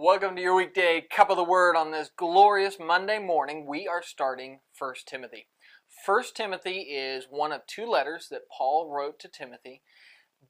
Welcome to your weekday cup of the word on this glorious Monday morning. We are starting 1 Timothy. 1 Timothy is one of two letters that Paul wrote to Timothy.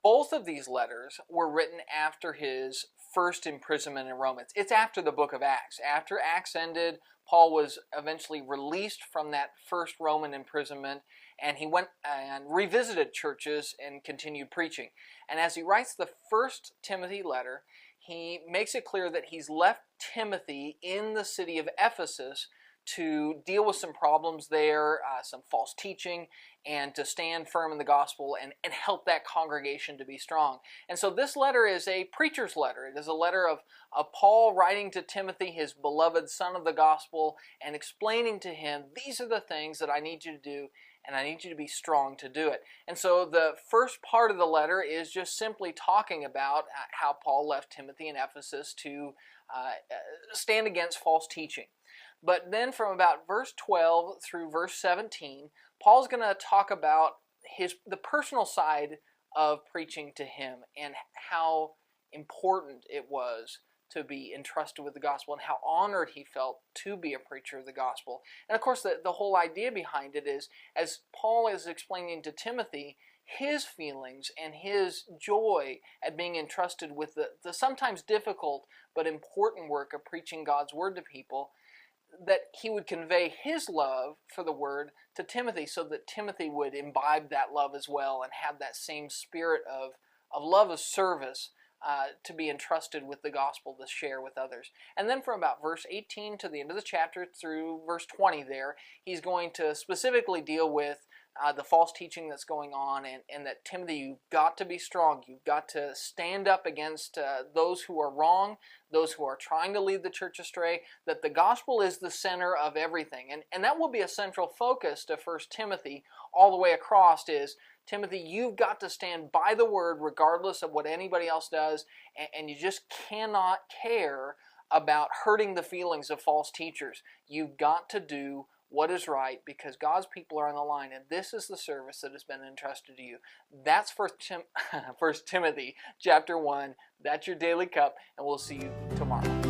Both of these letters were written after his first imprisonment in Rome. It's after the book of Acts. After Acts ended, Paul was eventually released from that first Roman imprisonment, and he went and revisited churches and continued preaching. And as he writes the 1 Timothy letter, he makes it clear that he's left Timothy in the city of Ephesus to deal with some problems there, some false teaching, and to stand firm in the gospel and help that congregation to be strong. And so this letter is a preacher's letter. It is a letter of Paul writing to Timothy, his beloved son of the gospel, and explaining to him, these are the things that I need you to do, and I need you to be strong to do it. And so the first part of the letter is just simply talking about how Paul left Timothy in Ephesus to stand against false teaching. But then from about verse 12 through verse 17, Paul's going to talk about the personal side of preaching to him and how important it was to be entrusted with the gospel and how honored he felt to be a preacher of the gospel. And of course, the whole idea behind it is, as Paul is explaining to Timothy, his feelings and his joy at being entrusted with the sometimes difficult but important work of preaching God's word to people, that he would convey his love for the word to Timothy so that Timothy would imbibe that love as well and have that same spirit of love of service to be entrusted with the gospel to share with others. And then from about verse 18 to the end of the chapter through verse 20 there, he's going to specifically deal with the false teaching that's going on, and that Timothy, you've got to be strong. You've got to stand up against those who are wrong, those who are trying to lead the church astray, that the gospel is the center of everything. And that will be a central focus to 1 Timothy all the way across is, Timothy, you've got to stand by the word regardless of what anybody else does, and you just cannot care about hurting the feelings of false teachers. You've got to do what is right because God's people are on the line, and this is the service that has been entrusted to you. That's 1 Timothy chapter 1. That's your daily cup, and we'll see you tomorrow.